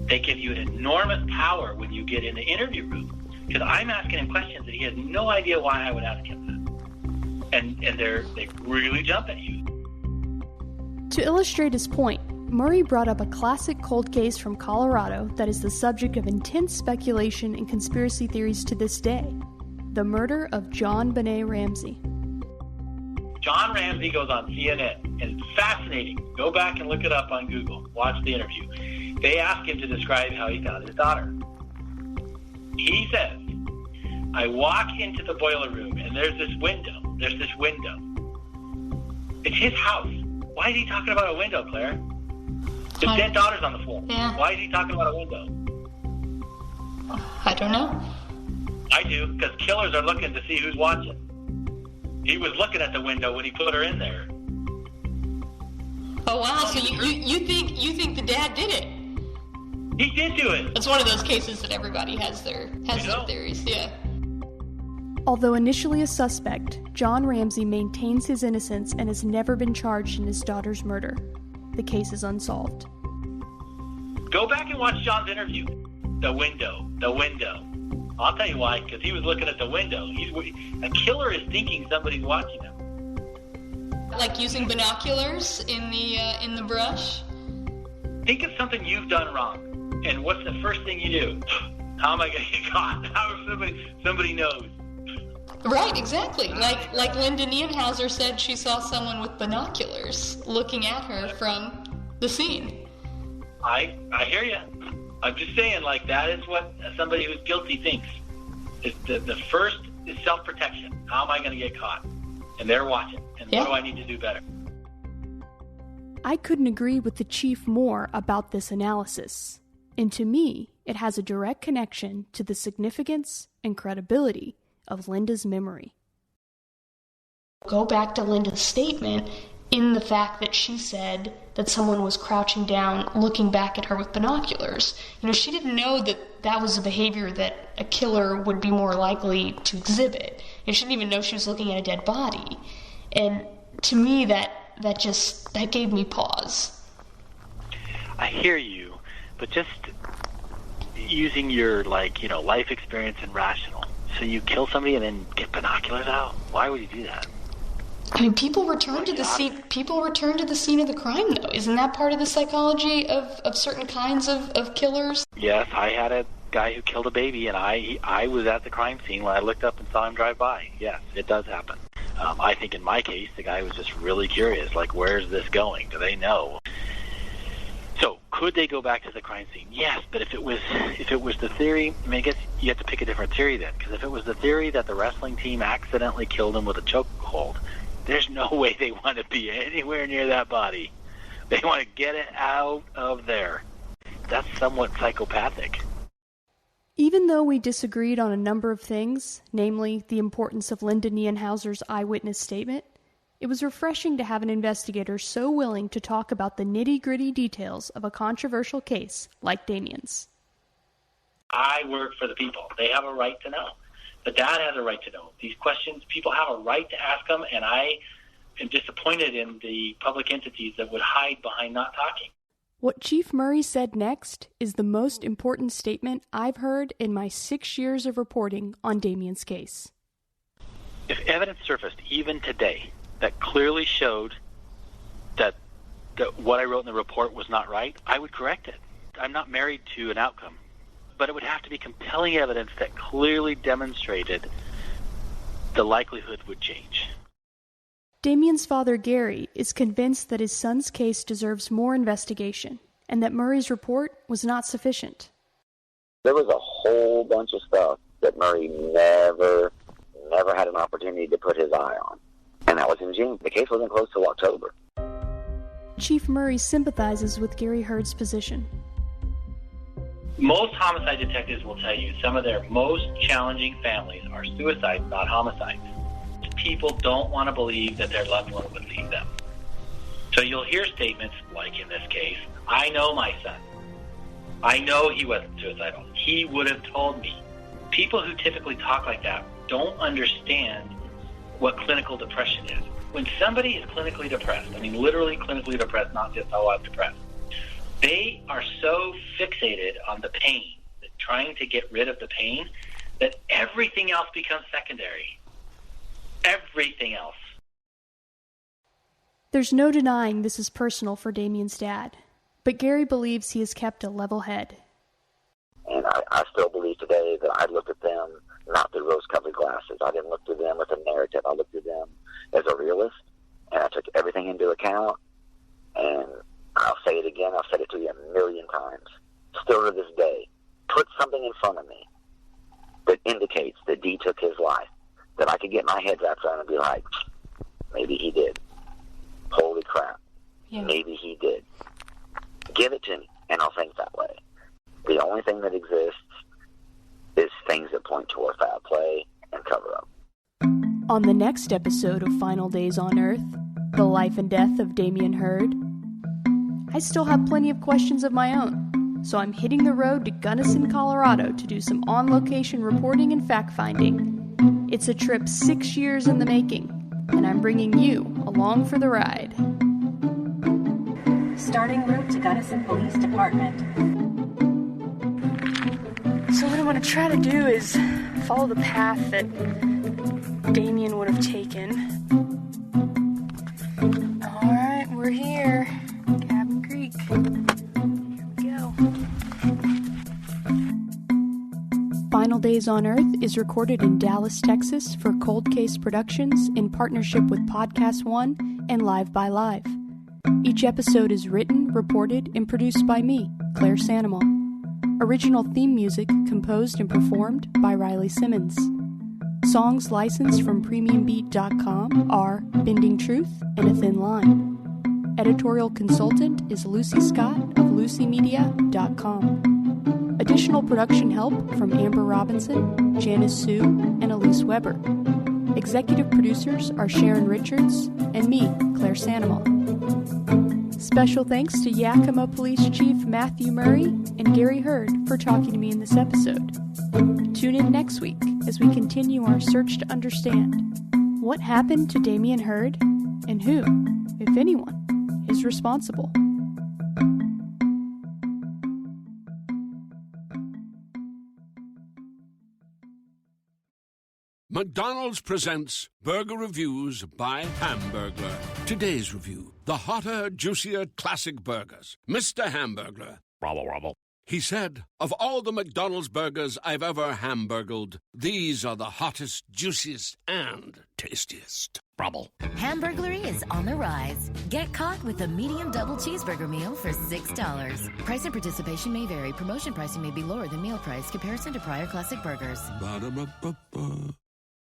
they give you an enormous power when you get in the interview room. Because I'm asking him questions that he has no idea why I would ask him that. And they really jump at you.
To illustrate his point, Murray brought up a classic cold case from Colorado that is the subject of intense speculation and conspiracy theories to this day. The murder of John Benet Ramsey.
John Ramsey goes on CNN, and it's fascinating. Go back and look it up on Google. Watch the interview. They ask him to describe how he found his daughter. He says, I walk into the boiler room, and there's this window. It's his house. Why is he talking about a window, Claire? His dead daughter's on the floor.
Yeah.
Why is he talking about a window?
I don't know.
I do, because killers are looking to see who's watching. He was looking at the window when he put her in there.
Oh wow! So you think the dad did it?
He did do it.
It's one of those cases that everybody has their theories. Yeah.
Although initially a suspect, John Ramsey maintains his innocence and has never been charged in his daughter's murder. The case is unsolved.
Go back and watch John's interview. The window. I'll tell you why, because he was looking at the window. A killer is thinking somebody's watching him.
Like using binoculars in the brush?
Think of something you've done wrong, and what's the first thing you do? How am I going to get caught? How if somebody knows?
Right, exactly. Like Linda Nienhauser said she saw someone with binoculars looking at her from the scene.
I hear you. I'm just saying, like, that is what somebody who's guilty thinks. The first is self-protection. How am I going to get caught? And they're watching. And what do I need to do better?
I couldn't agree with the chief more about this analysis. And to me, it has a direct connection to the significance and credibility of Linda's memory.
Go back to Linda's statement in the fact that she said that someone was crouching down looking back at her with binoculars. You know, she didn't know that was a behavior that a killer would be more likely to exhibit. And she didn't even know she was looking at a dead body. And to me, that gave me pause.
I hear you, but just using your life experience and rational. So you kill somebody and then get binoculars out? Why would you do that?
I mean, people return to the scene. People return to the scene of the crime, though. Isn't that part of the psychology of certain kinds of killers?
Yes, I had a guy who killed a baby, and I was at the crime scene when I looked up and saw him drive by. Yes, it does happen. I think in my case, the guy was just really curious, like, where's this going? Do they know? So, could they go back to the crime scene? Yes, but if it was the theory, I guess you have to pick a different theory then, because if it was the theory that the wrestling team accidentally killed him with a chokehold, there's no way they want to be anywhere near that body. They want to get it out of there. That's somewhat psychopathic.
Even though we disagreed on a number of things, namely the importance of Linda Nienhauser's eyewitness statement, it was refreshing to have an investigator so willing to talk about the nitty-gritty details of a controversial case like Dammion's.
I work for the people. They have a right to know. The dad has a right to know. These questions, people have a right to ask them, and I am disappointed in the public entities that would hide behind not talking.
What Chief Murray said next is the most important statement I've heard in my 6 years of reporting on Dammion's case.
If evidence surfaced even today that clearly showed that what I wrote in the report was not right, I would correct it. I'm not married to an outcome, but it would have to be compelling evidence that clearly demonstrated the likelihood would change.
Dammion's father, Gary, is convinced that his son's case deserves more investigation and that Murray's report was not sufficient.
There was a whole bunch of stuff that Murray never had an opportunity to put his eye on. And that was in June. The case wasn't closed till October.
Chief Murray sympathizes with Gary Hurd's position.
Most homicide detectives will tell you some of their most challenging families are suicides, not homicides. People don't want to believe that their loved one would leave them. So you'll hear statements like in this case, I know my son. I know he wasn't suicidal. He would have told me. People who typically talk like that don't understand what clinical depression is. When somebody is clinically depressed, I mean literally clinically depressed, not just, oh, I'm depressed, they are so fixated on the pain, trying to get rid of the pain, that everything else becomes secondary. Everything else.
There's no denying this is personal for Dammion's dad, but Gary believes he has kept a level head.
And I still believe today that I looked at them not through rose-colored glasses. I didn't look through them with a narrative. I looked through them as a realist, and I took everything into account. And I'll say it again. I've said it to you a million times. Still to this day, put something in front of me that indicates that D took his life, that I could get my head wrapped around and be like, maybe he did. Holy crap. Yeah. Maybe he did. Give it to me, and I'll think that way. The only thing that exists is things that point toward foul play and cover-up.
On the next episode of Final Days on Earth, the life and death of Dammion Hurd, I still have plenty of questions of my own, so I'm hitting the road to Gunnison, Colorado to do some on-location reporting and fact-finding. It's a trip 6 years in the making, and I'm bringing you along for the ride.
Starting route to Gunnison Police Department.
So what I'm going to try to do is follow the path that Dammion would have taken. Alright, we're here. Cabin Creek. Here we go. Final Days on Earth is recorded in Dallas, Texas for Cold Case Productions in partnership with Podcast One and Live by Live. Each episode is written, reported, and produced by me, Claire Sandoval. Original theme music composed and performed by Riley Simmons. Songs licensed from PremiumBeat.com are Bending Truth and A Thin Line. Editorial consultant is Lucy Scott of LucyMedia.com. Additional production help from Amber Robinson, Janice Sue, and Elise Weber. Executive producers are Sharon Richards and me, Claire Sandoval. Special thanks to Yakima Police Chief Matthew Murray and Gary Hurd for talking to me in this episode. Tune in next week as we continue our search to understand what happened to Dammion Hurd and who, if anyone, is responsible.
McDonald's presents Burger Reviews by Hamburglar. Today's review, the hotter, juicier classic burgers. Mr. Hamburglar. Robble, robble. He said, of all the McDonald's burgers I've ever hamburgled, these are the hottest, juiciest, and tastiest. Robble.
Hamburglary is on the rise. Get caught with a medium double cheeseburger meal for $6. Price and participation may vary. Promotion pricing may be lower than meal price. Comparison to prior classic burgers.
Ba-da-ba-ba-ba.